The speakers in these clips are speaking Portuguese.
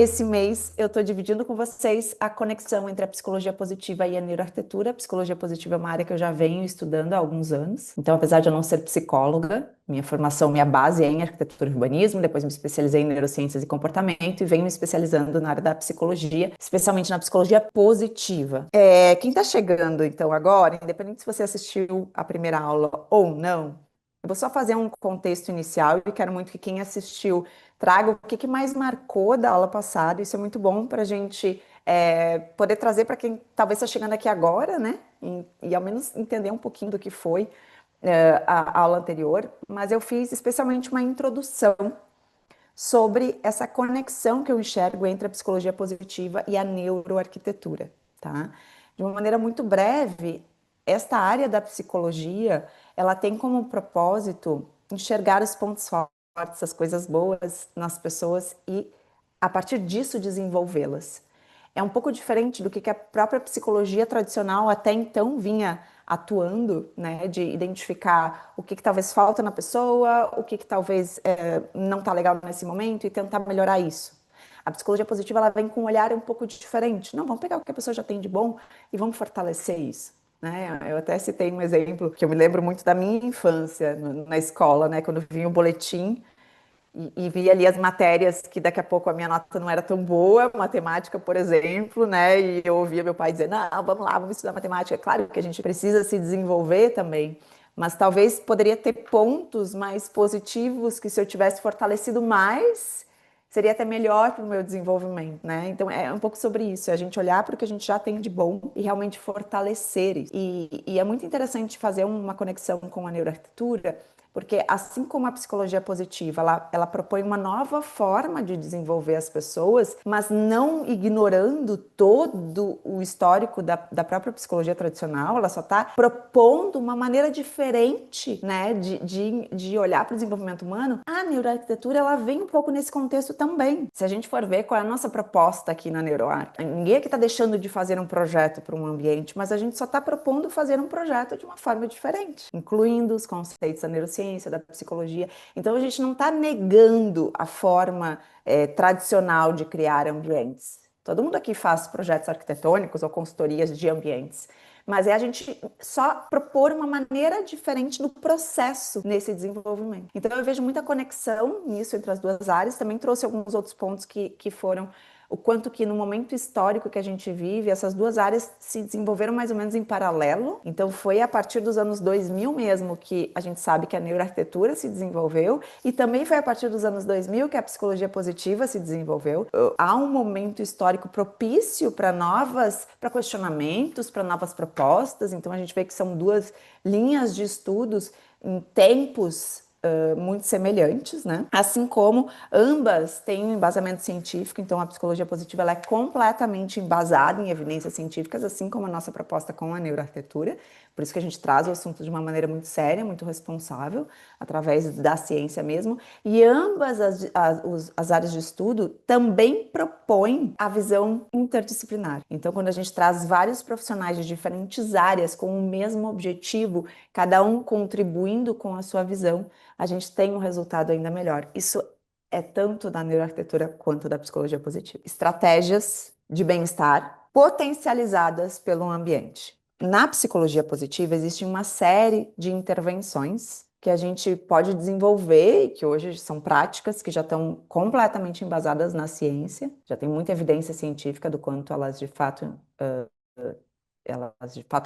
esse mês eu estou dividindo com vocês a conexão entre a psicologia positiva e a neuroarquitetura. A psicologia positiva é uma área que eu já venho estudando há alguns anos. Então, apesar de eu não ser psicóloga, minha formação, minha base é em arquitetura e urbanismo, depois me especializei em neurociências e comportamento e venho me especializando na área da psicologia, especialmente na psicologia positiva. Quem está chegando então agora, independente se você assistiu a primeira aula ou não, eu vou só fazer um contexto inicial e quero muito que quem assistiu traga o que mais marcou da aula passada. Isso é muito bom para a gente poder trazer para quem talvez está chegando aqui agora, né? E ao menos entender um pouquinho do que foi a aula anterior. Mas eu fiz especialmente uma introdução sobre essa conexão que eu enxergo entre a psicologia positiva e a neuroarquitetura, tá? De uma maneira muito breve, esta área da psicologia, ela tem como propósito enxergar os pontos fortes, as coisas boas nas pessoas e, a partir disso, desenvolvê-las. É um pouco diferente do que a própria psicologia tradicional até então vinha atuando, né, de identificar o que talvez falta na pessoa, o que talvez não está legal nesse momento e tentar melhorar isso. A psicologia positiva ela vem com um olhar um pouco diferente. Não, vamos pegar o que a pessoa já tem de bom e vamos fortalecer isso. Né? Eu até citei um exemplo que eu me lembro muito da minha infância na escola, né, quando vinha o boletim e via ali as matérias que daqui a pouco a minha nota não era tão boa, matemática, por exemplo, né? E eu ouvia meu pai dizer, não, vamos lá, vamos estudar matemática. É claro que a gente precisa se desenvolver também, mas talvez poderia ter pontos mais positivos que se eu tivesse fortalecido mais, seria até melhor para o meu desenvolvimento, né? Então é um pouco sobre isso, é a gente olhar para o que a gente já tem de bom e realmente fortalecer isso. E é muito interessante fazer uma conexão com a neuroarquitetura, porque assim como a psicologia positiva, ela propõe uma nova forma de desenvolver as pessoas, mas não ignorando todo o histórico da própria psicologia tradicional, ela só está propondo uma maneira diferente, né, de olhar para o desenvolvimento humano. A neuroarquitetura, ela vem um pouco nesse contexto também. Se a gente for ver qual é a nossa proposta aqui na NeuroArc, ninguém aqui está deixando de fazer um projeto para um ambiente, mas a gente só está propondo fazer um projeto de uma forma diferente, incluindo os conceitos da neurociência, da psicologia. Então a gente não está negando a forma tradicional de criar ambientes. Todo mundo aqui faz projetos arquitetônicos ou consultorias de ambientes, mas é a gente só propor uma maneira diferente no processo nesse desenvolvimento. Então eu vejo muita conexão nisso entre as duas áreas, também trouxe alguns outros pontos que foram o quanto que no momento histórico que a gente vive, essas duas áreas se desenvolveram mais ou menos em paralelo. Então foi a partir dos anos 2000 mesmo que a gente sabe que a neuroarquitetura se desenvolveu e também foi a partir dos anos 2000 que a psicologia positiva se desenvolveu. Há um momento histórico propício para questionamentos, para novas propostas. Então a gente vê que são duas linhas de estudos em tempos muito semelhantes, né? Assim como ambas têm um embasamento científico, então a psicologia positiva ela é completamente embasada em evidências científicas, assim como a nossa proposta com a neuroarquitetura. Por isso que a gente traz o assunto de uma maneira muito séria, muito responsável, através da ciência mesmo. E ambas as áreas de estudo também propõem a visão interdisciplinar. Então, quando a gente traz vários profissionais de diferentes áreas com o mesmo objetivo, cada um contribuindo com a sua visão, a gente tem um resultado ainda melhor. Isso é tanto da neuroarquitetura quanto da psicologia positiva. Estratégias de bem-estar potencializadas pelo ambiente. Na psicologia positiva existe uma série de intervenções que a gente pode desenvolver e que hoje são práticas que já estão completamente embasadas na ciência, já tem muita evidência científica do quanto elas de fato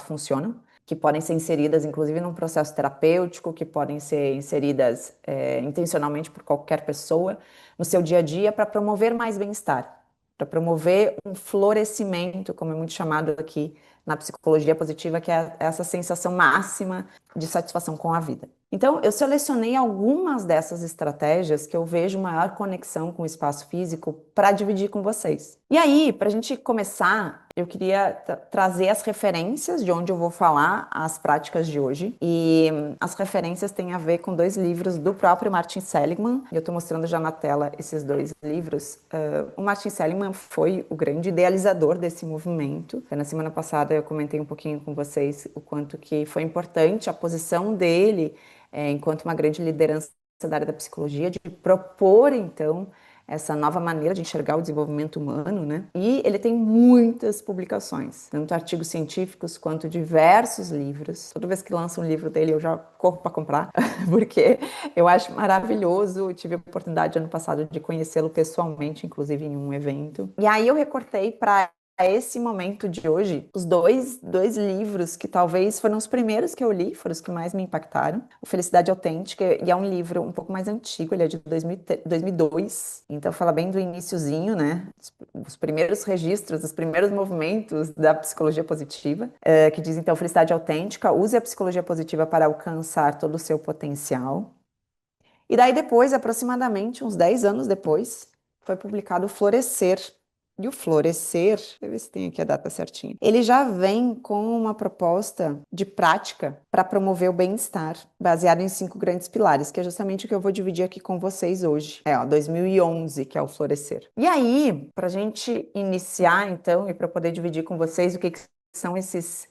funcionam, que podem ser inseridas, inclusive, num processo terapêutico, que podem ser inseridas intencionalmente por qualquer pessoa no seu dia a dia para promover mais bem-estar, para promover um florescimento, como é muito chamado aqui na psicologia positiva, que é essa sensação máxima de satisfação com a vida. Então, eu selecionei algumas dessas estratégias que eu vejo maior conexão com o espaço físico para dividir com vocês. E aí, para a gente começar, eu queria trazer as referências de onde eu vou falar as práticas de hoje. E as referências têm a ver com dois livros do próprio Martin Seligman. Eu estou mostrando já na tela esses dois livros. O Martin Seligman foi o grande idealizador desse movimento. Na semana passada eu comentei um pouquinho com vocês o quanto que foi importante a posição dele enquanto uma grande liderança da área da psicologia, de propor, então, essa nova maneira de enxergar o desenvolvimento humano, né? E ele tem muitas publicações, tanto artigos científicos quanto diversos livros. Toda vez que lança um livro dele, eu já corro para comprar, porque eu acho maravilhoso. Eu tive a oportunidade ano passado de conhecê-lo pessoalmente, inclusive em um evento. E aí eu recortei para esse momento de hoje, os dois livros que talvez foram os primeiros que eu li, foram os que mais me impactaram. O Felicidade Autêntica, e é um livro um pouco mais antigo, ele é de 2002, então fala bem do iniciozinho, né? Os primeiros registros, os primeiros movimentos da psicologia positiva, que diz então Felicidade Autêntica, use a psicologia positiva para alcançar todo o seu potencial. E daí depois, aproximadamente uns 10 anos depois, foi publicado o Florescer. E o Florescer, deixa eu ver se tem aqui a data certinha. Ele já vem com uma proposta de prática para promover o bem-estar, baseado em 5 grandes pilares, que é justamente o que eu vou dividir aqui com vocês hoje. 2011, que é o Florescer. E aí, para a gente iniciar, então, e para poder dividir com vocês o que são esses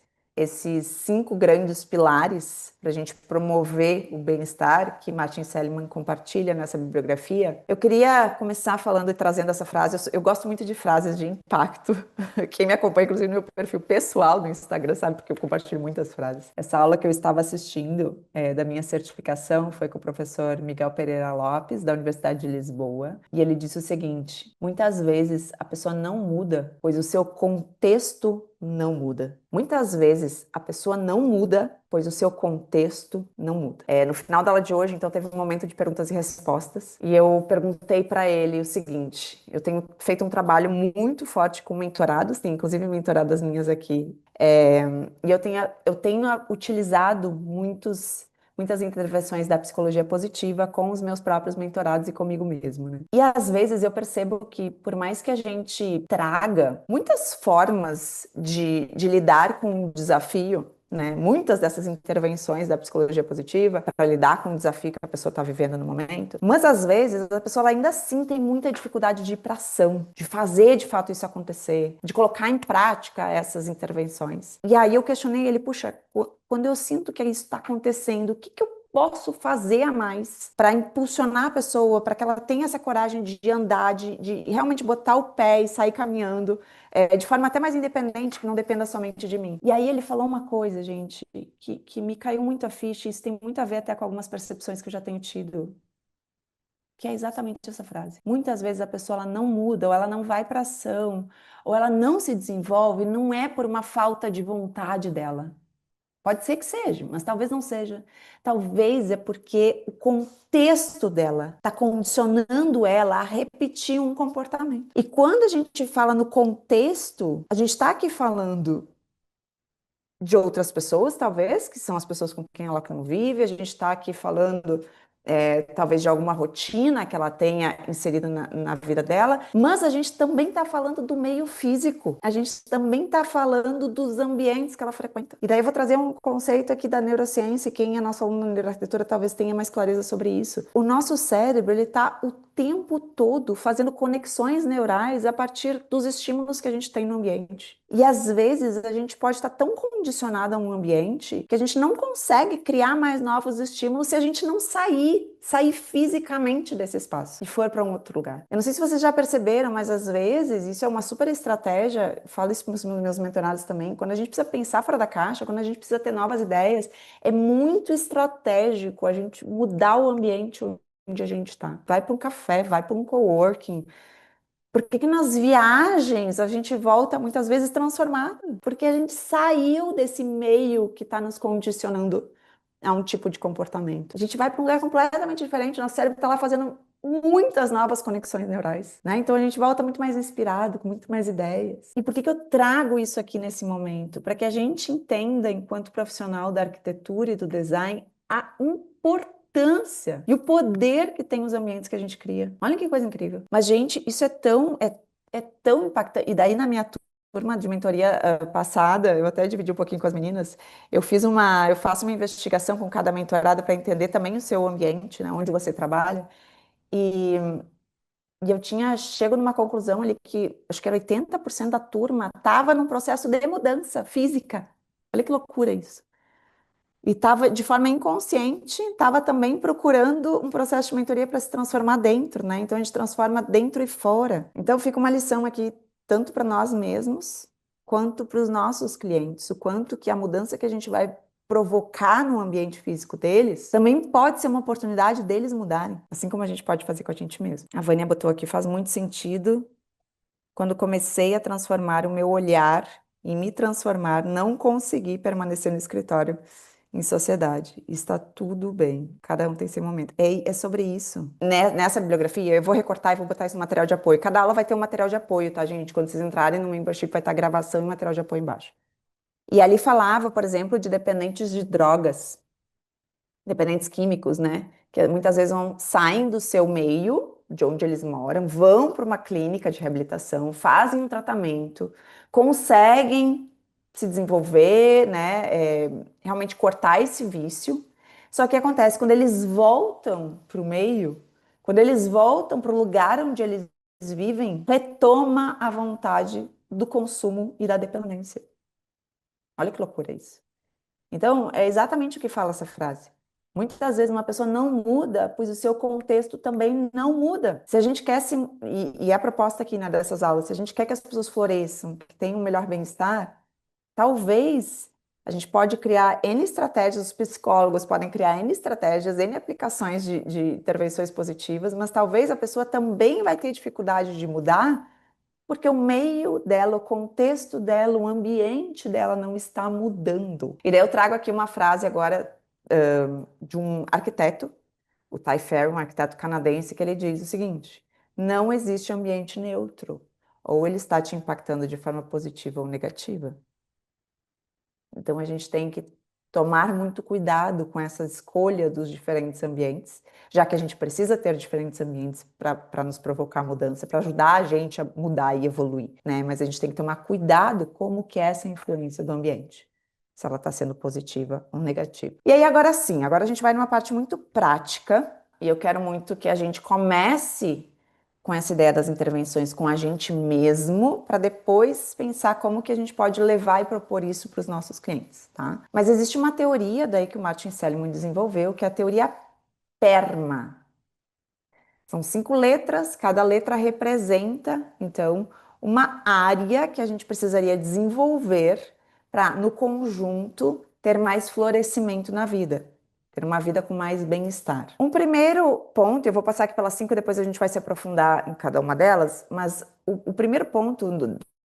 5 grandes pilares para a gente promover o bem-estar que Martin Seligman compartilha nessa bibliografia, eu queria começar falando e trazendo essa frase. Eu gosto muito de frases de impacto. Quem me acompanha, inclusive, no meu perfil pessoal no Instagram, sabe, porque eu compartilho muitas frases. Essa aula que eu estava assistindo da minha certificação foi com o professor Miguel Pereira Lopes, da Universidade de Lisboa, e ele disse o seguinte: muitas vezes a pessoa não muda, pois o seu contexto não muda. Muitas vezes a pessoa não muda, pois o seu contexto não muda. No final da aula de hoje, então, teve um momento de perguntas e respostas, e eu perguntei para ele o seguinte: eu tenho feito um trabalho muito forte com mentorados, tem inclusive mentoradas minhas aqui, e eu tenho utilizado muitas intervenções da psicologia positiva com os meus próprios mentorados e comigo mesmo, né? E às vezes eu percebo que, por mais que a gente traga muitas formas de lidar com o desafio, né? Muitas dessas intervenções da psicologia positiva para lidar com o desafio que a pessoa está vivendo no momento, mas às vezes a pessoa ainda assim tem muita dificuldade de ir para ação, de fazer de fato isso acontecer, de colocar em prática essas intervenções. E aí eu questionei ele: puxa, quando eu sinto que isso está acontecendo, o que eu posso fazer a mais para impulsionar a pessoa, para que ela tenha essa coragem de andar, de realmente botar o pé e sair caminhando, de forma até mais independente, que não dependa somente de mim. E aí ele falou uma coisa, gente, que me caiu muito a ficha, e isso tem muito a ver até com algumas percepções que eu já tenho tido, que é exatamente essa frase. Muitas vezes a pessoa ela não muda, ou ela não vai para ação, ou ela não se desenvolve, não é por uma falta de vontade dela. Pode ser que seja, mas talvez não seja. Talvez é porque o contexto dela está condicionando ela a repetir um comportamento. E quando a gente fala no contexto, a gente está aqui falando de outras pessoas, talvez, que são as pessoas com quem ela convive, a gente está aqui falando talvez de alguma rotina que ela tenha inserida na vida dela, mas a gente também está falando do meio físico, a gente também está falando dos ambientes que ela frequenta. E daí eu vou trazer um conceito aqui da neurociência, e quem é nosso aluno na neuroarquitetura talvez tenha mais clareza sobre isso. O nosso cérebro, ele está o tempo todo fazendo conexões neurais a partir dos estímulos que a gente tem no ambiente. E às vezes a gente pode estar tão condicionado a um ambiente que a gente não consegue criar mais novos estímulos se a gente não sair fisicamente desse espaço e for para um outro lugar. Eu não sei se vocês já perceberam, mas às vezes isso é uma super estratégia. Eu falo isso para os meus mentorados também. Quando a gente precisa pensar fora da caixa, quando a gente precisa ter novas ideias, é muito estratégico a gente mudar o ambiente onde a gente está. Vai para um café, vai para um coworking. Porque que nas viagens a gente volta muitas vezes transformado? Porque a gente saiu desse meio que está nos condicionando a um tipo de comportamento. A gente vai para um lugar completamente diferente, nosso cérebro está lá fazendo muitas novas conexões neurais, né? Então a gente volta muito mais inspirado, com muito mais ideias. E por que eu trago isso aqui nesse momento? Para que a gente entenda, enquanto profissional da arquitetura e do design, a importância e o poder que tem os ambientes que a gente cria. Olha que coisa incrível. Mas, gente, isso é tão impactante. E daí, na minha turma de mentoria passada, eu até dividi um pouquinho com as meninas, eu faço uma investigação com cada mentorada para entender também o seu ambiente, né, onde você trabalha. E, e chego numa conclusão ali que acho que era 80% da turma estava num processo de mudança física. Olha que loucura isso. E estava, de forma inconsciente, estava também procurando um processo de mentoria para se transformar dentro, né? Então a gente transforma dentro e fora. Então fica uma lição aqui, tanto para nós mesmos, quanto para os nossos clientes, o quanto que a mudança que a gente vai provocar no ambiente físico deles também pode ser uma oportunidade deles mudarem, assim como a gente pode fazer com a gente mesmo. A Vânia botou aqui, faz muito sentido. Quando comecei a transformar o meu olhar e me transformar, não consegui permanecer no escritório em sociedade. Está tudo bem. Cada um tem seu momento. É sobre isso. Nessa bibliografia, eu vou recortar e vou botar isso no material de apoio. Cada aula vai ter um material de apoio, tá, gente? Quando vocês entrarem no membership, vai estar gravação e material de apoio embaixo. E ali falava, por exemplo, de dependentes de drogas, dependentes químicos, né? Que muitas vezes saem do seu meio, de onde eles moram, vão para uma clínica de reabilitação, fazem um tratamento, conseguem se desenvolver, né? Realmente cortar esse vício. Só que acontece quando eles voltam para o meio, quando eles voltam para o lugar onde eles vivem, retoma a vontade do consumo e da dependência. Olha que loucura isso. Então, é exatamente o que fala essa frase. Muitas vezes uma pessoa não muda, pois o seu contexto também não muda. Se a gente quer se. E a proposta aqui, né, dessas aulas, se a gente quer que as pessoas floresçam, que tenham um melhor bem-estar, talvez a gente pode criar N estratégias, os psicólogos podem criar N estratégias, N aplicações de intervenções positivas, mas talvez a pessoa também vai ter dificuldade de mudar porque o meio dela, o contexto dela, o ambiente dela não está mudando. E daí eu trago aqui uma frase agora de um arquiteto, o Ty Ferry, um arquiteto canadense, que ele diz o seguinte: não existe ambiente neutro. Ou ele está te impactando de forma positiva ou negativa. Então a gente tem que tomar muito cuidado com essa escolha dos diferentes ambientes, já que a gente precisa ter diferentes ambientes para nos provocar mudança, para ajudar a gente a mudar e evoluir, né? Mas a gente tem que tomar cuidado como que é essa influência do ambiente, se ela está sendo positiva ou negativa. E aí agora sim, agora a gente vai numa parte muito prática, e eu quero muito que a gente comece com essa ideia das intervenções com a gente mesmo, para depois pensar como que a gente pode levar e propor isso para os nossos clientes, tá? Mas existe uma teoria daí que o Martin Seligman desenvolveu, que é a teoria PERMA. São 5 letras, cada letra representa, então, uma área que a gente precisaria desenvolver para, no conjunto, ter mais florescimento na vida, ter uma vida com mais bem-estar. Um primeiro ponto, eu vou passar aqui pelas 5, depois a gente vai se aprofundar em cada uma delas, mas o primeiro ponto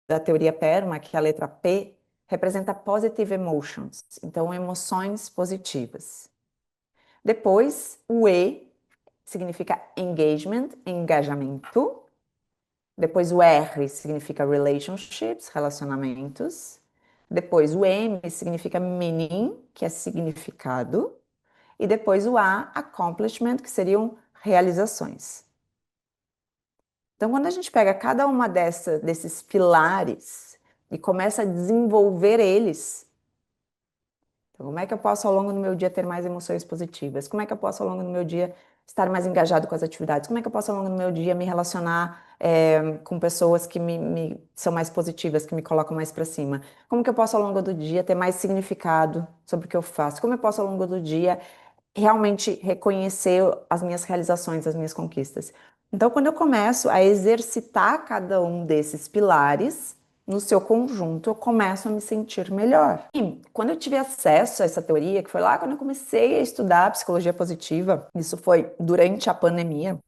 da teoria PERMA, que é a letra P, representa positive emotions, então emoções positivas. Depois, o E significa engagement, engajamento. Depois o R significa relationships, relacionamentos. Depois o M significa meaning, que é significado. E depois o A, accomplishment, que seriam realizações. Então, quando a gente pega cada uma desses pilares e começa a desenvolver eles, então, como é que eu posso, ao longo do meu dia, ter mais emoções positivas? Como é que eu posso, ao longo do meu dia, estar mais engajado com as atividades? Como é que eu posso, ao longo do meu dia, me relacionar com pessoas que são mais positivas, que me colocam mais para cima? Como que eu posso, ao longo do dia, ter mais significado sobre o que eu faço? Como eu posso, ao longo do dia, realmente reconhecer as minhas realizações, as minhas conquistas? Então, quando eu começo a exercitar cada um desses pilares, no seu conjunto, eu começo a me sentir melhor. E quando eu tive acesso a essa teoria, que foi lá quando eu comecei a estudar psicologia positiva, isso foi durante a pandemia,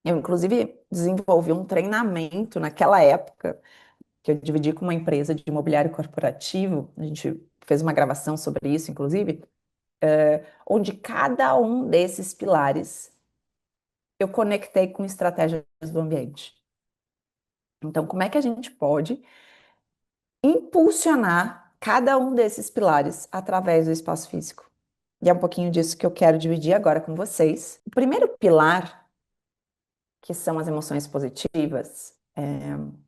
eu inclusive desenvolvi um treinamento naquela época, que eu dividi com uma empresa de imobiliário corporativo, a gente fez uma gravação sobre isso, inclusive, onde cada um desses pilares eu conectei com estratégias do ambiente. Então, como é que a gente pode impulsionar cada um desses pilares através do espaço físico? E é um pouquinho disso que eu quero dividir agora com vocês. O primeiro pilar, que são as emoções positivas,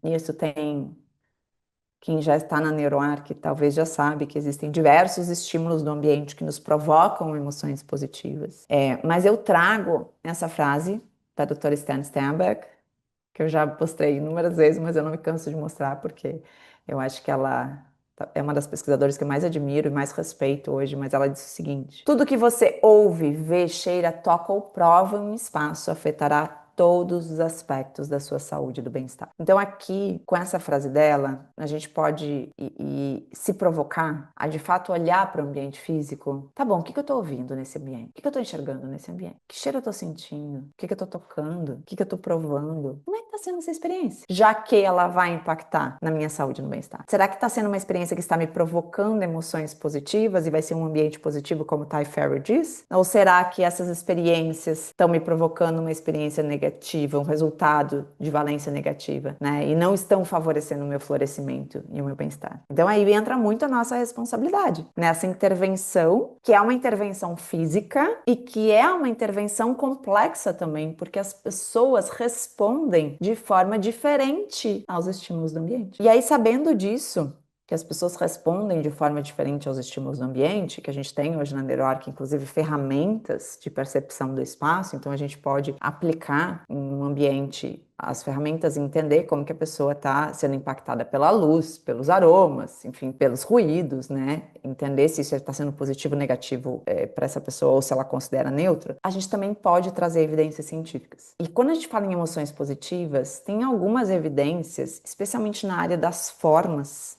isso tem quem já está na NeuroArc talvez já sabe que existem diversos estímulos do ambiente que nos provocam emoções positivas. Mas eu trago essa frase da doutora Stan Sternberg, que eu já postei inúmeras vezes, mas eu não me canso de mostrar porque eu acho que ela é uma das pesquisadoras que eu mais admiro e mais respeito hoje, mas ela disse o seguinte: tudo que você ouve, vê, cheira, toca ou prova em um espaço afetará todos os aspectos da sua saúde e do bem-estar. Então, aqui, com essa frase dela, a gente pode se provocar a, de fato, olhar para o ambiente físico. Tá bom, o que que eu estou ouvindo nesse ambiente? O que que eu estou enxergando nesse ambiente? Que cheiro eu estou sentindo? O que que eu estou tocando? O que que eu estou provando? Como é que está sendo essa experiência? Já que ela vai impactar na minha saúde e no bem-estar. Será que está sendo uma experiência que está me provocando emoções positivas e vai ser um ambiente positivo, como Ty Ferry diz? Ou será que essas experiências estão me provocando uma experiência negativa, um resultado de valência negativa, né? E não estão favorecendo o meu florescimento e o meu bem-estar. Então aí entra muito a nossa responsabilidade nessa intervenção, que é uma intervenção física e que é uma intervenção complexa também, porque as pessoas respondem de forma diferente aos estímulos do ambiente. E aí, sabendo disso, que as pessoas respondem de forma diferente aos estímulos do ambiente, que a gente tem hoje na NeuroArc, inclusive ferramentas de percepção do espaço, então a gente pode aplicar em um ambiente as ferramentas e entender como que a pessoa está sendo impactada pela luz, pelos aromas, enfim, pelos ruídos, né? Entender se isso está sendo positivo ou negativo para essa pessoa ou se ela considera neutra. A gente também pode trazer evidências científicas. E quando a gente fala em emoções positivas, tem algumas evidências, especialmente na área das formas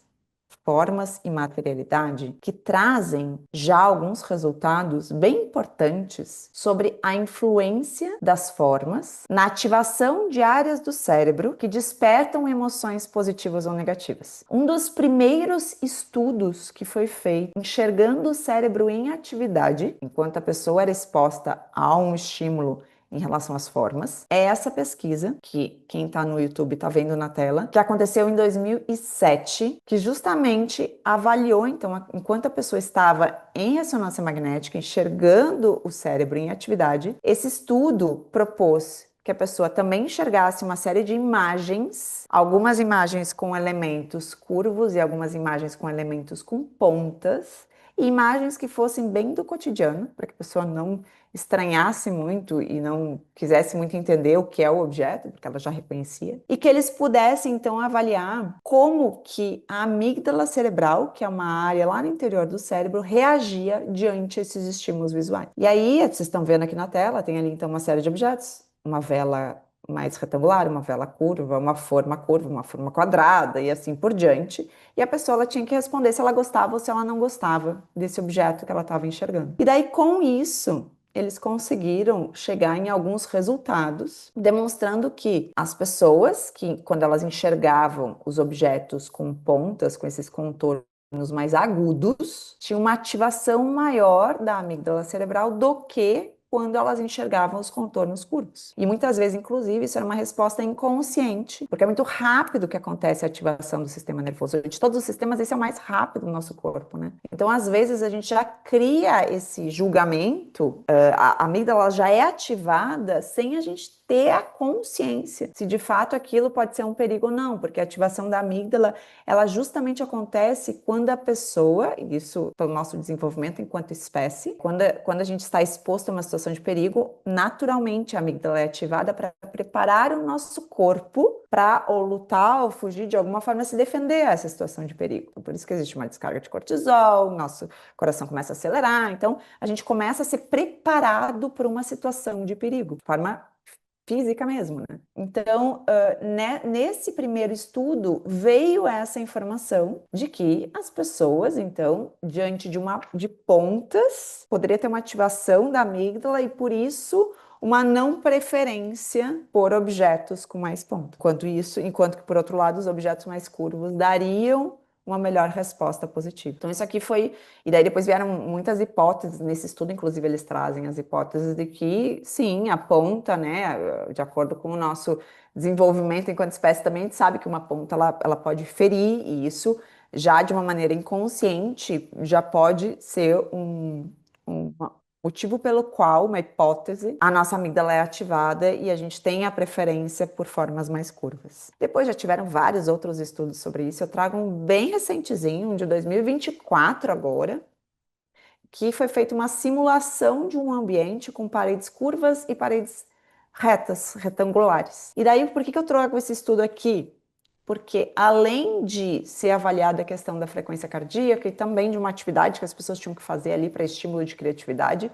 e materialidade, que trazem já alguns resultados bem importantes sobre a influência das formas na ativação de áreas do cérebro que despertam emoções positivas ou negativas. Um dos primeiros estudos que foi feito enxergando o cérebro em atividade, enquanto a pessoa era exposta a um estímulo em relação às formas, é essa pesquisa, que quem está no YouTube está vendo na tela, que aconteceu em 2007, que justamente avaliou, então, enquanto a pessoa estava em ressonância magnética, enxergando o cérebro em atividade, esse estudo propôs que a pessoa também enxergasse uma série de imagens, algumas imagens com elementos curvos e algumas imagens com elementos com pontas, e imagens que fossem bem do cotidiano, para que a pessoa não estranhasse muito e não quisesse muito entender o que é o objeto, porque ela já reconhecia, e que eles pudessem então avaliar como que a amígdala cerebral, que é uma área lá no interior do cérebro, reagia diante esses estímulos visuais. E aí, vocês estão vendo aqui na tela, tem ali então uma série de objetos, uma vela mais retangular, uma vela curva, uma forma quadrada e assim por diante. E a pessoa ela tinha que responder se ela gostava ou se ela não gostava desse objeto que ela estava enxergando. E daí, com isso, eles conseguiram chegar em alguns resultados, demonstrando que as pessoas que, quando elas enxergavam os objetos com pontas, com esses contornos mais agudos, tinham uma ativação maior da amígdala cerebral do que quando elas enxergavam os contornos curvos. E muitas vezes, inclusive, isso era uma resposta inconsciente, porque é muito rápido que acontece a ativação do sistema nervoso. De todos os sistemas, esse é o mais rápido do nosso corpo, né? Então, às vezes, a gente já cria esse julgamento, a amígdala já é ativada sem a gente ter a consciência se de fato aquilo pode ser um perigo ou não, porque a ativação da amígdala, ela justamente acontece quando a pessoa, isso pelo nosso desenvolvimento enquanto espécie, quando a gente está exposto a uma situação de perigo, naturalmente a amígdala é ativada para preparar o nosso corpo para ou lutar ou fugir de alguma forma, se defender a essa situação de perigo. Por isso que existe uma descarga de cortisol, nosso coração começa a acelerar, então a gente começa a ser preparado para uma situação de perigo, de forma física mesmo, né? Então, nesse primeiro estudo, veio essa informação de que as pessoas, então, diante de pontas, poderia ter uma ativação da amígdala e, por isso, uma não preferência por objetos com mais pontas. Enquanto que, por outro lado, os objetos mais curvos dariam uma melhor resposta positiva. Então, isso aqui foi... E daí depois vieram muitas hipóteses, nesse estudo, inclusive, eles trazem as hipóteses de que, sim, a ponta, né, de acordo com o nosso desenvolvimento enquanto espécie, também a gente sabe que uma ponta, ela pode ferir, e isso, já de uma maneira inconsciente, já pode ser um motivo pelo qual, uma hipótese, a nossa amígdala é ativada e a gente tem a preferência por formas mais curvas. Depois já tiveram vários outros estudos sobre isso. Eu trago um bem recentezinho, um de 2024 agora, que foi feita uma simulação de um ambiente com paredes curvas e paredes retas, retangulares. E daí, por que eu trago esse estudo aqui? porque além de ser avaliada a questão da frequência cardíaca e também de uma atividade que as pessoas tinham que fazer ali para estímulo de criatividade,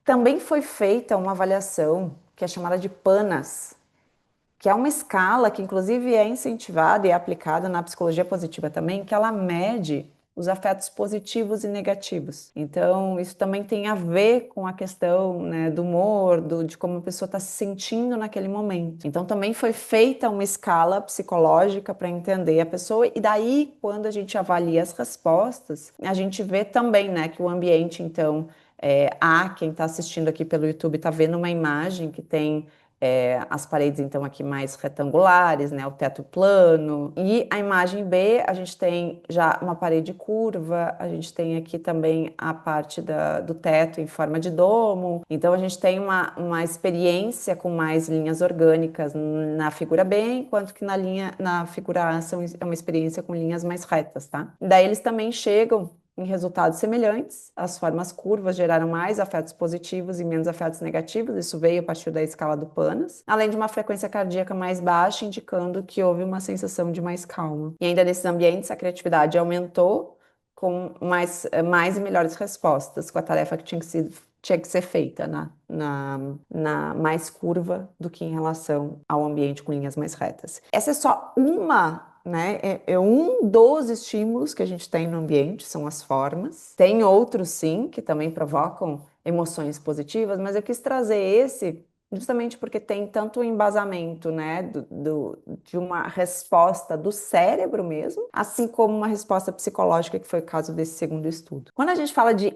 também foi feita uma avaliação que é chamada de PANAS, que é uma escala que inclusive é incentivada e é aplicada na psicologia positiva também, que ela mede os afetos positivos e negativos. Então, isso também tem a ver com a questão, né, do humor, de como a pessoa está se sentindo naquele momento. Então, também foi feita uma escala psicológica para entender a pessoa, e daí, quando a gente avalia as respostas, a gente vê também, né, que o ambiente, então, quem está assistindo aqui pelo YouTube está vendo uma imagem que tem as paredes, então, aqui mais retangulares, né? O teto plano. E a imagem B, a gente tem já uma parede curva, a gente tem aqui também a parte do teto em forma de domo. Então, a gente tem uma experiência com mais linhas orgânicas na figura B, enquanto que na figura A é uma experiência com linhas mais retas, tá? Daí eles também chegam em resultados semelhantes, as formas curvas geraram mais afetos positivos e menos afetos negativos, isso veio a partir da escala do PANAS, além de uma frequência cardíaca mais baixa, indicando que houve uma sensação de mais calma. E ainda nesses ambientes, a criatividade aumentou com mais e melhores respostas, com a tarefa que tinha que ser feita na mais curva do que em relação ao ambiente com linhas mais retas. Essa é só uma, né? É um dos estímulos que a gente tem no ambiente, são as formas. Tem outros, sim, que também provocam emoções positivas, mas eu quis trazer esse justamente porque tem tanto o embasamento, né, de uma resposta do cérebro mesmo, assim como uma resposta psicológica, que foi o caso desse segundo estudo. Quando a gente fala de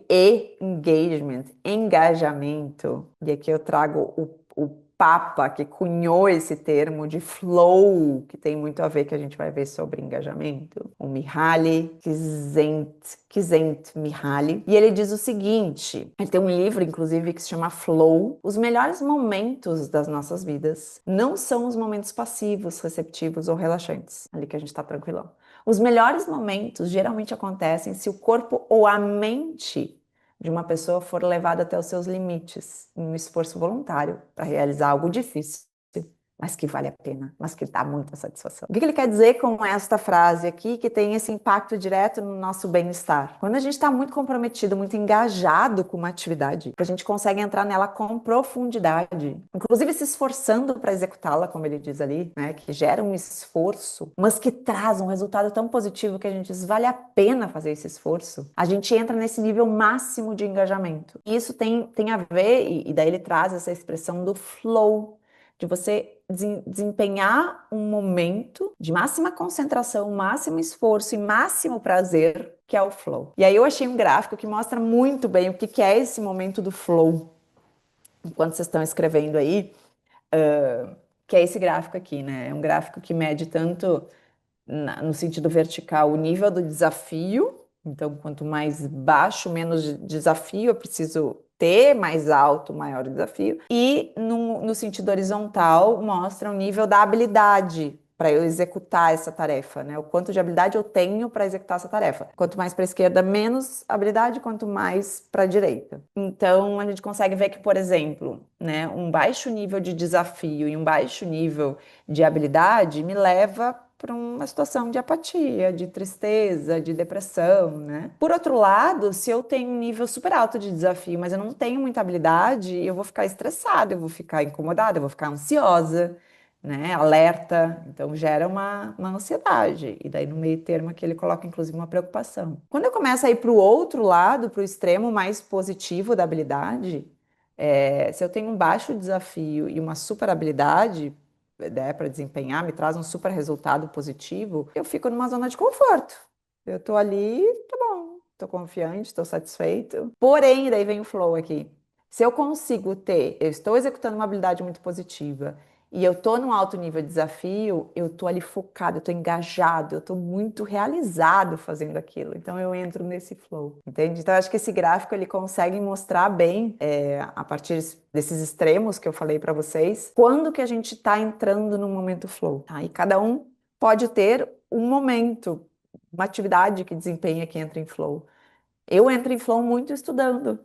engagement, engajamento, e aqui eu trago o Papa, que cunhou esse termo de flow, que tem muito a ver, que a gente vai ver sobre engajamento, o Mihaly Csikszentmihalyi, e ele diz o seguinte, ele tem um livro, inclusive, que se chama Flow, os melhores momentos das nossas vidas não são os momentos passivos, receptivos ou relaxantes, ali que a gente está tranquilão. Os melhores momentos geralmente acontecem se o corpo ou a mente de uma pessoa for levada até os seus limites, em um esforço voluntário para realizar algo difícil, mas que vale a pena, mas que dá muita satisfação. O que ele quer dizer com esta frase aqui, que tem esse impacto direto no nosso bem-estar? Quando a gente está muito comprometido, muito engajado com uma atividade, a gente consegue entrar nela com profundidade, inclusive se esforçando para executá-la, como ele diz ali, né, que gera um esforço, mas que traz um resultado tão positivo que a gente diz, vale a pena fazer esse esforço. A gente entra nesse nível máximo de engajamento. E isso tem a ver, e daí ele traz essa expressão do flow, de você desempenhar um momento de máxima concentração, máximo esforço e máximo prazer, que é o flow. E aí eu achei um gráfico que mostra muito bem o que é esse momento do flow. Enquanto vocês estão escrevendo aí, que é esse gráfico aqui, né? É um gráfico que mede tanto no sentido vertical o nível do desafio. Então, quanto mais baixo, menos desafio eu preciso ter, mais alto, maior o desafio. E no sentido horizontal, mostra o nível da habilidade para eu executar essa tarefa, né? O quanto de habilidade eu tenho para executar essa tarefa. Quanto mais para a esquerda, menos habilidade, quanto mais para a direita. Então, a gente consegue ver que, por exemplo, né, um baixo nível de desafio e um baixo nível de habilidade me leva para uma situação de apatia, de tristeza, de depressão, né? Por outro lado, se eu tenho um nível super alto de desafio, mas eu não tenho muita habilidade, eu vou ficar estressada, eu vou ficar incomodada, eu vou ficar ansiosa, né? Alerta. Então gera uma ansiedade. E daí no meio termo aqui ele coloca inclusive uma preocupação. Quando eu começo a ir para o outro lado, para o extremo mais positivo da habilidade, se eu tenho um baixo desafio e uma super habilidade, né, para desempenhar, me traz um super resultado positivo, eu fico numa zona de conforto. Eu tô ali, tá bom, tô confiante, tô satisfeito. Porém, daí vem o flow aqui. Se eu consigo eu estou executando uma habilidade muito positiva e eu tô num alto nível de desafio, eu tô ali focado, eu tô engajado, eu tô muito realizado fazendo aquilo. Então eu entro nesse flow, entende? Então eu acho que esse gráfico ele consegue mostrar bem, a partir desses extremos que eu falei para vocês, quando que a gente está entrando no momento flow, tá? E cada um pode ter um momento, uma atividade que desempenha que entra em flow. Eu entro em flow muito estudando.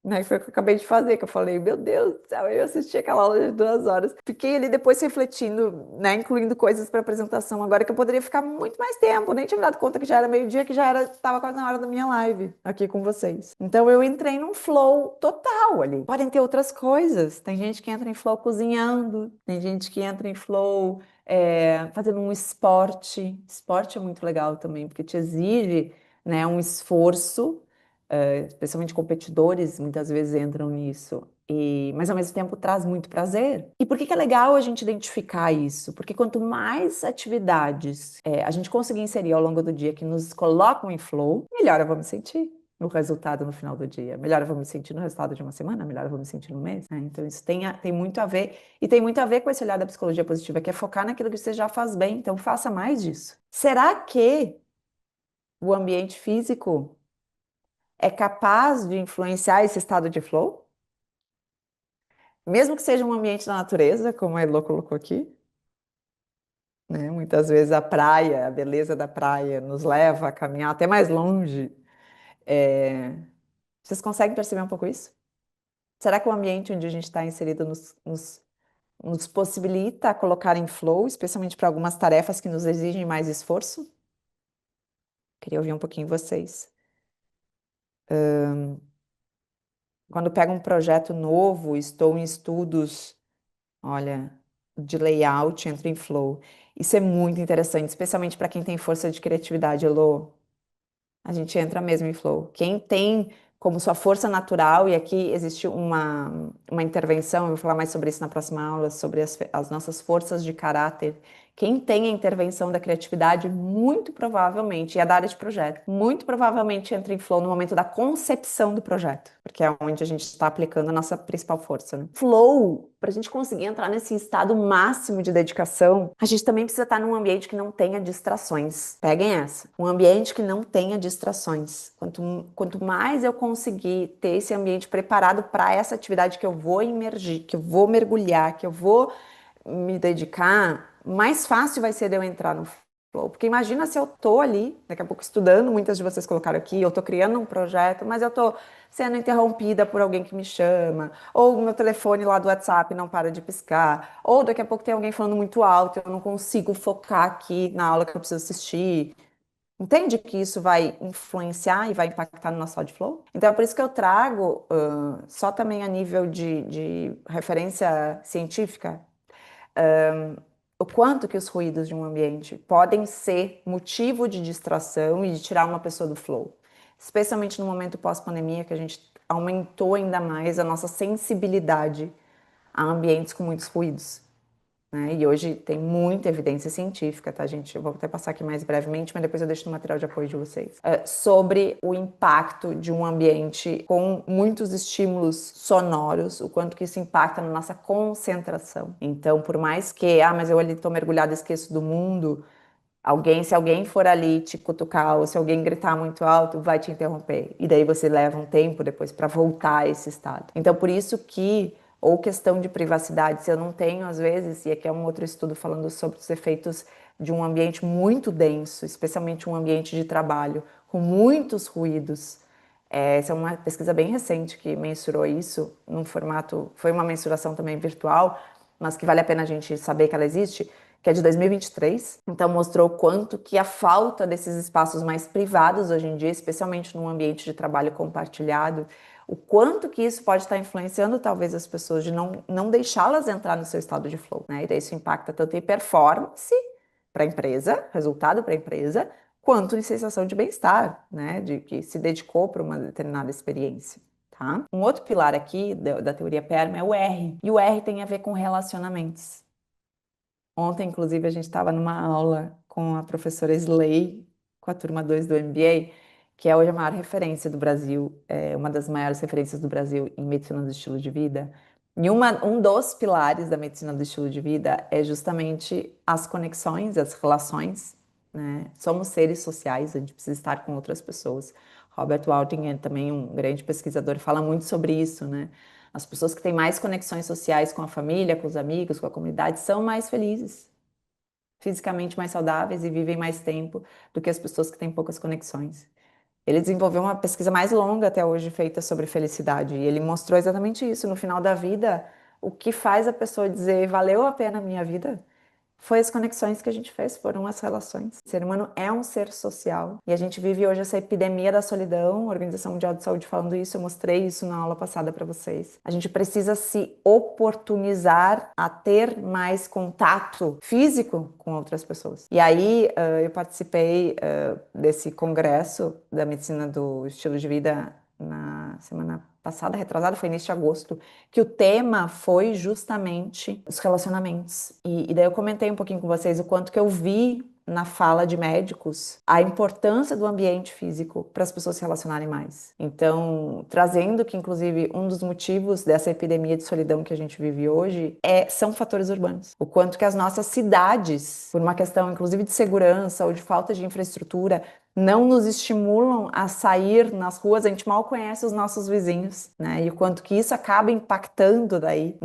Né? Que foi o que eu acabei de fazer, que eu falei, meu Deus do céu, eu assisti aquela aula de 2 horas. Fiquei ali depois refletindo, né, incluindo coisas para apresentação, agora que eu poderia ficar muito mais tempo, nem tinha me dado conta que já era meio-dia, que já era, estava quase na hora da minha live aqui com vocês. Então eu entrei num flow total ali. Podem ter outras coisas. Tem gente que entra em flow cozinhando, tem gente que entra em flow fazendo um esporte. Esporte é muito legal também, porque te exige, né, um esforço especialmente competidores, muitas vezes entram nisso. Mas ao mesmo tempo traz muito prazer. E por que que é legal a gente identificar isso? Porque quanto mais atividades a gente conseguir inserir ao longo do dia que nos colocam em flow, melhor eu vou me sentir no resultado no final do dia. Melhor eu vou me sentir no resultado de uma semana, melhor eu vou me sentir no mês. Né? Então isso tem muito a ver, e tem muito a ver com esse olhar da psicologia positiva, que é focar naquilo que você já faz bem. Então faça mais disso. Será que o ambiente físico é capaz de influenciar esse estado de flow? Mesmo que seja um ambiente da natureza, como a Elo colocou aqui, né? Muitas vezes a praia, a beleza da praia, nos leva a caminhar até mais longe. É, Vocês conseguem perceber um pouco isso? Será que o ambiente onde a gente está inserido nos possibilita colocar em flow, especialmente para algumas tarefas que nos exigem mais esforço? Queria ouvir um pouquinho vocês. Quando pego um projeto novo, estou em estudos. Olha, de layout entra em flow. Isso é muito interessante, especialmente para quem tem força de criatividade, Elô. A gente entra mesmo em flow. Quem tem como sua força natural, e aqui existe uma intervenção, eu vou falar mais sobre isso na próxima aula, sobre as nossas forças de caráter. Quem tem a intervenção da criatividade, muito provavelmente, e a da área de projeto, muito provavelmente entra em flow no momento da concepção do projeto, porque é onde a gente está aplicando a nossa principal força, né? Flow, para a gente conseguir entrar nesse estado máximo de dedicação, a gente também precisa estar num ambiente que não tenha distrações. Peguem essa. Um ambiente que não tenha distrações. Quanto mais eu conseguir ter esse ambiente preparado para essa atividade que eu vou imergir, que eu vou mergulhar, que eu vou me dedicar, mais fácil vai ser de eu entrar no flow. Porque imagina se eu tô ali, daqui a pouco estudando, muitas de vocês colocaram aqui, eu tô criando um projeto, mas eu tô sendo interrompida por alguém que me chama, ou o meu telefone lá do WhatsApp não para de piscar, ou daqui a pouco tem alguém falando muito alto, eu não consigo focar aqui na aula que eu preciso assistir. Entende que isso vai influenciar e vai impactar no nosso flow? Então é por isso que eu trago, só também a nível de referência científica, o quanto que os ruídos de um ambiente podem ser motivo de distração e de tirar uma pessoa do flow. Especialmente no momento pós-pandemia, que a gente aumentou ainda mais a nossa sensibilidade a ambientes com muitos ruídos. Né? E hoje tem muita evidência científica, tá, gente? Eu vou até passar aqui mais brevemente, mas depois eu deixo no material de apoio de vocês. Sobre o impacto de um ambiente com muitos estímulos sonoros, o quanto que isso impacta na nossa concentração. Então, por mais que, mas eu ali estou mergulhada, esqueço do mundo, se alguém for ali te cutucar ou se alguém gritar muito alto, vai te interromper. E daí você leva um tempo depois para voltar a esse estado. Então, por isso que, ou questão de privacidade, se eu não tenho, às vezes, e aqui é um outro estudo falando sobre os efeitos de um ambiente muito denso, especialmente um ambiente de trabalho, com muitos ruídos. Essa é uma pesquisa bem recente que mensurou isso num formato, foi uma mensuração também virtual, mas que vale a pena a gente saber que ela existe, que é de 2023. Então mostrou quanto que a falta desses espaços mais privados hoje em dia, especialmente num ambiente de trabalho compartilhado, o quanto que isso pode estar influenciando talvez as pessoas de não deixá-las entrar no seu estado de flow, né? E daí isso impacta tanto em performance para a empresa, resultado para a empresa, quanto em sensação de bem-estar, né? De que se dedicou para uma determinada experiência. Tá? Um outro pilar aqui da teoria PERMA é o R. E o R tem a ver com relacionamentos. Ontem, inclusive, a gente estava numa aula com a professora Slay, com a turma 2 do MBA, que é hoje a maior referência do Brasil, uma das maiores referências do Brasil em medicina do estilo de vida. E um dos pilares da medicina do estilo de vida é justamente as conexões, as relações, né? Somos seres sociais, a gente precisa estar com outras pessoas. Robert Walding é também um grande pesquisador, fala muito sobre isso, né? As pessoas que têm mais conexões sociais com a família, com os amigos, com a comunidade, são mais felizes, fisicamente mais saudáveis e vivem mais tempo do que as pessoas que têm poucas conexões. Ele desenvolveu uma pesquisa mais longa até hoje feita sobre felicidade, e ele mostrou exatamente isso. No final da vida, o que faz a pessoa dizer valeu a pena a minha vida foi as conexões que a gente fez, foram as relações. O ser humano é um ser social e a gente vive hoje essa epidemia da solidão. A Organização Mundial de Saúde falando isso, eu mostrei isso na aula passada para vocês. A gente precisa se oportunizar a ter mais contato físico com outras pessoas. E aí eu participei desse congresso da medicina do estilo de vida na semana passada, retrasada, foi início de agosto, que o tema foi justamente os relacionamentos. E daí eu comentei um pouquinho com vocês o quanto que eu vi na fala de médicos a importância do ambiente físico para as pessoas se relacionarem mais. Então, trazendo que, inclusive, um dos motivos dessa epidemia de solidão que a gente vive hoje são fatores urbanos. O quanto que as nossas cidades, por uma questão, inclusive, de segurança ou de falta de infraestrutura, não nos estimulam a sair nas ruas, a gente mal conhece os nossos vizinhos, né? E o quanto que isso acaba impactando daí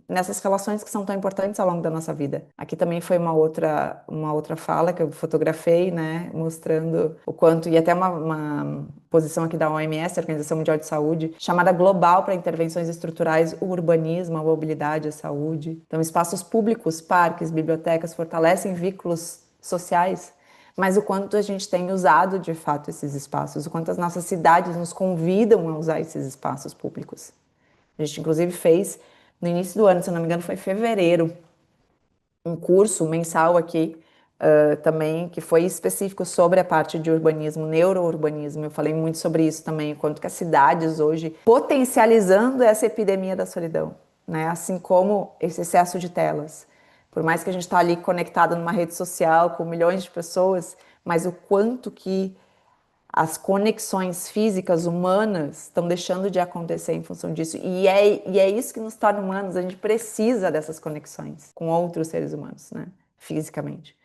nessas relações que são tão importantes ao longo da nossa vida. Aqui também foi uma outra fala que eu fotografei, né? Mostrando o quanto, e até uma posição aqui da OMS, Organização Mundial de Saúde, chamada global para intervenções estruturais, o urbanismo, a mobilidade, a saúde. Então, espaços públicos, parques, bibliotecas fortalecem vínculos sociais, mas o quanto a gente tem usado de fato esses espaços, o quanto as nossas cidades nos convidam a usar esses espaços públicos. A gente, inclusive, fez no início do ano, se não me engano, foi fevereiro, um curso mensal aqui também, que foi específico sobre a parte de urbanismo, neurourbanismo. Eu falei muito sobre isso também, o quanto que as cidades hoje potencializando essa epidemia da solidão, né? Assim como esse excesso de telas. Por mais que a gente está ali conectado numa rede social com milhões de pessoas, mas o quanto que as conexões físicas humanas estão deixando de acontecer em função disso. E é isso que nos torna humanos. A gente precisa dessas conexões com outros seres humanos, né? Fisicamente.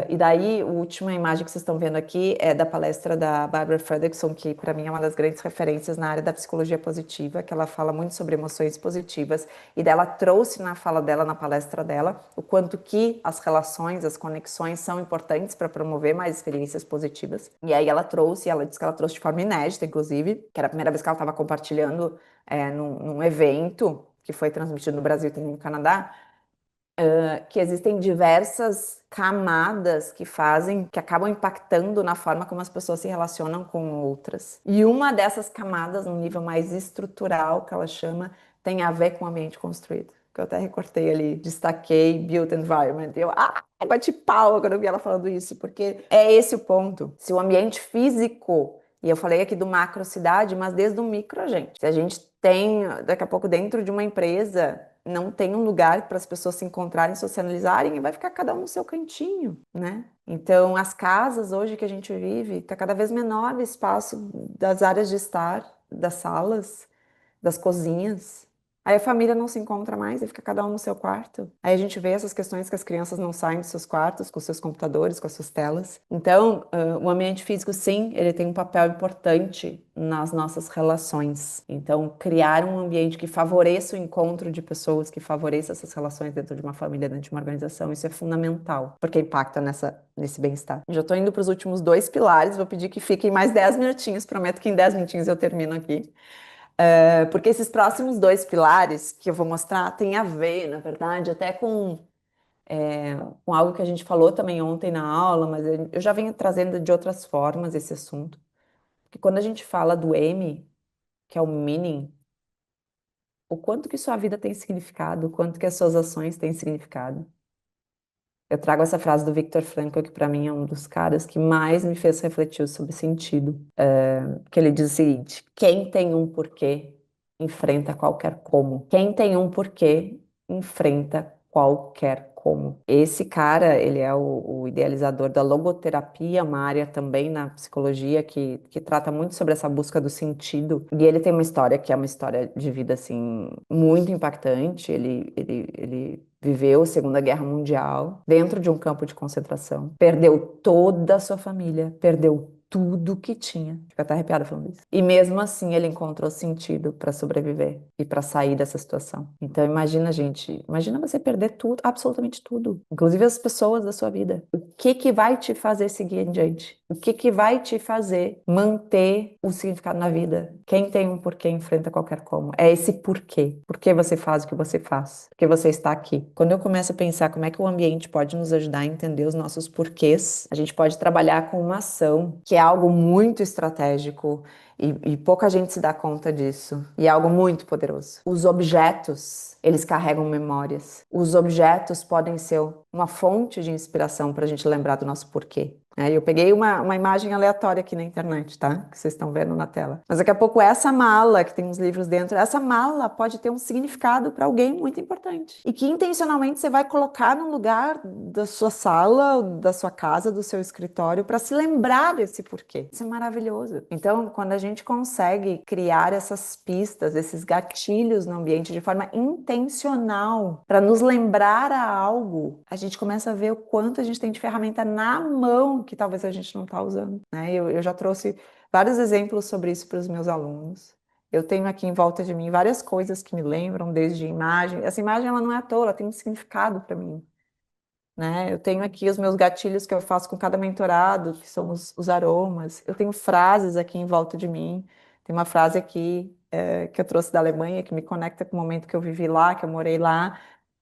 E daí, a última imagem que vocês estão vendo aqui é da palestra da Barbara Fredrickson, que para mim é uma das grandes referências na área da psicologia positiva, que ela fala muito sobre emoções positivas, e dela trouxe na fala dela, na palestra dela, o quanto que as relações, as conexões são importantes para promover mais experiências positivas. E aí ela disse que ela trouxe de forma inédita, inclusive, que era a primeira vez que ela estava compartilhando num evento que foi transmitido no Brasil e também no Canadá, que existem diversas camadas que acabam impactando na forma como as pessoas se relacionam com outras. E uma dessas camadas, no nível mais estrutural, que ela chama, tem a ver com o ambiente construído. Que eu até recortei ali, destaquei built environment. E eu, bati palma quando eu vi ela falando isso, porque é esse o ponto. Se o ambiente físico, e eu falei aqui do macro cidade, mas desde o micro, gente. Se a gente tem, daqui a pouco, dentro de uma empresa, não tem um lugar para as pessoas se encontrarem, socializarem, e vai ficar cada um no seu cantinho, né? Então, as casas hoje que a gente vive, está cada vez menor o espaço das áreas de estar, das salas, das cozinhas. Aí a família não se encontra mais e fica cada um no seu quarto. Aí a gente vê essas questões que as crianças não saem dos seus quartos, com seus computadores, com as suas telas. Então, o ambiente físico, sim, ele tem um papel importante nas nossas relações. Então, criar um ambiente que favoreça o encontro de pessoas, que favoreça essas relações dentro de uma família, dentro de uma organização, isso é fundamental, porque impacta nesse bem-estar. Já estou indo para os últimos dois pilares, vou pedir que fiquem mais 10 minutinhos, prometo que em 10 minutinhos eu termino aqui. Porque esses próximos dois pilares que eu vou mostrar têm a ver, na verdade, até com algo que a gente falou também ontem na aula, mas eu já venho trazendo de outras formas esse assunto. Porque quando a gente fala do M, que é o meaning, o quanto que sua vida tem significado, o quanto que as suas ações têm significado. Eu trago essa frase do Viktor Frankl, que para mim é um dos caras que mais me fez refletir sobre sentido. Que ele diz o seguinte: quem tem um porquê enfrenta qualquer como. Quem tem um porquê enfrenta qualquer como. Esse cara, ele é o idealizador da logoterapia, uma área também na psicologia que trata muito sobre essa busca do sentido. E ele tem uma história que é uma história de vida, assim, muito impactante. Ele viveu a Segunda Guerra Mundial dentro de um campo de concentração. Perdeu toda a sua família, perdeu tudo que tinha. Fico até arrepiada falando isso. E mesmo assim ele encontrou sentido para sobreviver e para sair dessa situação. Então imagina, gente, imagina você perder tudo, absolutamente tudo, inclusive as pessoas da sua vida. O que que vai te fazer seguir em diante? O que que vai te fazer manter o significado na vida? Quem tem um porquê enfrenta qualquer como. É esse porquê. Por que você faz o que você faz? Por que você está aqui? Quando eu começo a pensar como é que o ambiente pode nos ajudar a entender os nossos porquês, a gente pode trabalhar com uma ação que é algo muito estratégico e pouca gente se dá conta disso. E é algo muito poderoso. Os objetos, eles carregam memórias. Os objetos podem ser uma fonte de inspiração para a gente lembrar do nosso porquê. Eu peguei uma imagem aleatória aqui na internet, tá? Que vocês estão vendo na tela. Mas daqui a pouco essa mala, que tem uns livros dentro, essa mala pode ter um significado para alguém muito importante. E que intencionalmente você vai colocar no lugar da sua sala, da sua casa, do seu escritório, para se lembrar desse porquê. Isso é maravilhoso. Então, quando a gente consegue criar essas pistas, esses gatilhos no ambiente de forma intencional, para nos lembrar a algo, a gente começa a ver o quanto a gente tem de ferramenta na mão que talvez a gente não está usando, né? Eu já trouxe vários exemplos sobre isso para os meus alunos. Eu tenho aqui em volta de mim várias coisas que me lembram, desde imagem. Essa imagem ela não é à toa, ela tem um significado para mim, né? Eu tenho aqui os meus gatilhos que eu faço com cada mentorado, que são os aromas. Eu tenho frases aqui em volta de mim. Tem uma frase aqui que eu trouxe da Alemanha, que me conecta com o momento que eu vivi lá, que eu morei lá.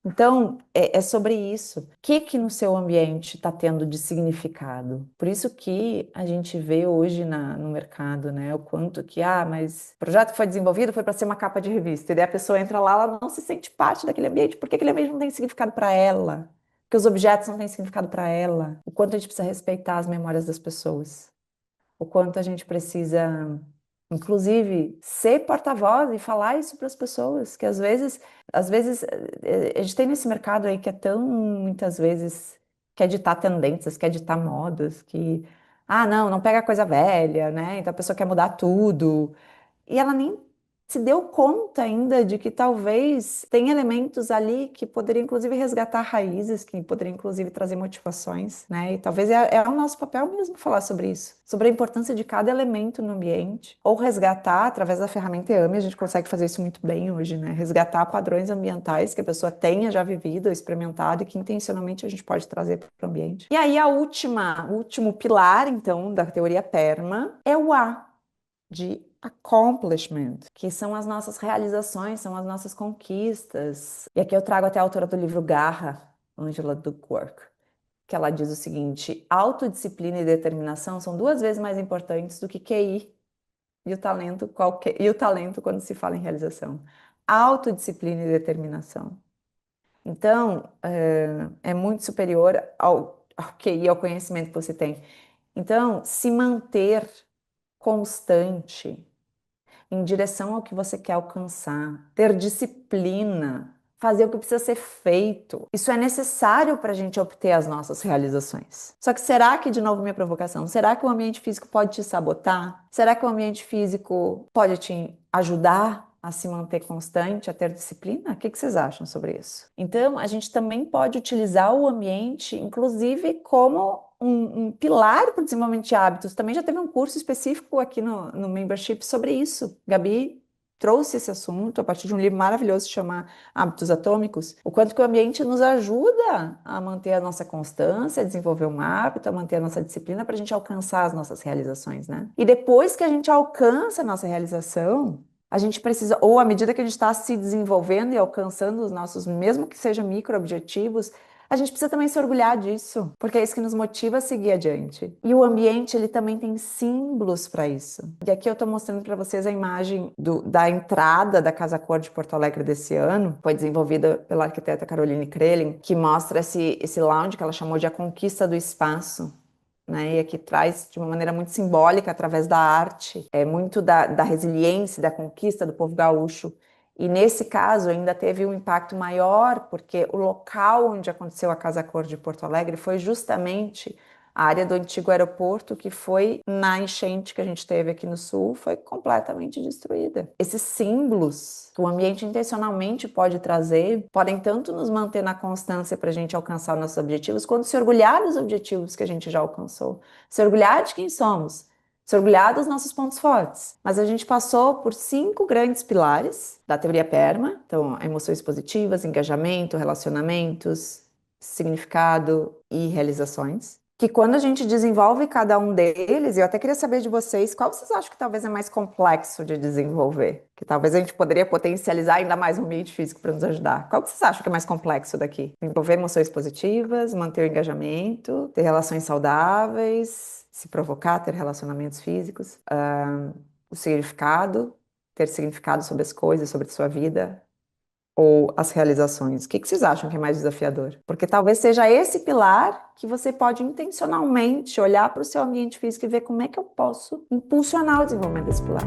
Então, é sobre isso. O que que no seu ambiente está tendo de significado? Por isso que a gente vê hoje no mercado, né? O quanto que, mas o projeto que foi desenvolvido foi para ser uma capa de revista. E daí a pessoa entra lá, ela não se sente parte daquele ambiente, porque aquele ambiente não tem significado para ela. Porque os objetos não têm significado para ela. O quanto a gente precisa respeitar as memórias das pessoas. O quanto a gente precisa, inclusive, ser porta-voz e falar isso para as pessoas, que às vezes, a gente tem nesse mercado aí que é tão, muitas vezes, quer ditar tendências, quer ditar modas, que, não, não pega coisa velha, né? Então a pessoa quer mudar tudo. E ela nem se deu conta ainda de que talvez tem elementos ali que poderiam, inclusive, resgatar raízes, que poderiam, inclusive, trazer motivações, né? E talvez é o nosso papel mesmo falar sobre isso, sobre a importância de cada elemento no ambiente, ou resgatar, através da ferramenta EAMI, a gente consegue fazer isso muito bem hoje, né? Resgatar padrões ambientais que a pessoa tenha já vivido, experimentado, e que intencionalmente a gente pode trazer para o ambiente. E aí, o último pilar, então, da teoria PERMA é o A, de accomplishment, que são as nossas realizações, são as nossas conquistas. E aqui eu trago até a autora do livro Garra, Angela Duckworth, que ela diz o seguinte: autodisciplina e determinação são 2 vezes mais importantes do que QI e o talento quando se fala em realização. Autodisciplina e determinação. Então, é muito superior ao QI, ao conhecimento que você tem. Então, se manter constante em direção ao que você quer alcançar, ter disciplina, fazer o que precisa ser feito. Isso é necessário para a gente obter as nossas realizações. Só que será que, de novo, minha provocação, será que o ambiente físico pode te sabotar? Será que o ambiente físico pode te ajudar a se manter constante, a ter disciplina? O que vocês acham sobre isso? Então, a gente também pode utilizar o ambiente, inclusive, como um pilar para o desenvolvimento de hábitos. Também já teve um curso específico aqui no Membership sobre isso. Gabi trouxe esse assunto a partir de um livro maravilhoso que se chama Hábitos Atômicos. O quanto que o ambiente nos ajuda a manter a nossa constância, a desenvolver um hábito, a manter a nossa disciplina para a gente alcançar as nossas realizações, né? E depois que a gente alcança a nossa realização, a gente precisa, ou à medida que a gente está se desenvolvendo e alcançando os nossos, mesmo que sejam micro-objetivos, a gente precisa também se orgulhar disso, porque é isso que nos motiva a seguir adiante. E o ambiente, ele também tem símbolos para isso. E aqui eu estou mostrando para vocês a imagem da entrada da Casa Cor de Porto Alegre desse ano. Foi desenvolvida pela arquiteta Caroline Krelin, que mostra esse lounge que ela chamou de a conquista do espaço. Né? E aqui traz de uma maneira muito simbólica, através da arte, muito da resiliência, da conquista do povo gaúcho. E nesse caso ainda teve um impacto maior, porque o local onde aconteceu a Casa Cor de Porto Alegre foi justamente a área do antigo aeroporto, que foi na enchente que a gente teve aqui no sul, foi completamente destruída. Esses símbolos que o ambiente intencionalmente pode trazer, podem tanto nos manter na constância para a gente alcançar nossos objetivos, quanto se orgulhar dos objetivos que a gente já alcançou. Se orgulhar de quem somos, se orgulhar dos nossos pontos fortes. Mas a gente passou por 5 grandes pilares da teoria PERMA, então emoções positivas, engajamento, relacionamentos, significado e realizações. Que quando a gente desenvolve cada um deles, eu até queria saber de vocês, qual vocês acham que talvez é mais complexo de desenvolver? Que talvez a gente poderia potencializar ainda mais o ambiente físico para nos ajudar. Qual que vocês acham que é mais complexo daqui? Desenvolver emoções positivas, manter o engajamento, ter relações saudáveis, se provocar, ter relacionamentos físicos, o significado, ter significado sobre as coisas, sobre a sua vida, ou as realizações? O que vocês acham que é mais desafiador? Porque talvez seja esse pilar que você pode intencionalmente olhar para o seu ambiente físico e ver como é que eu posso impulsionar o desenvolvimento desse pilar.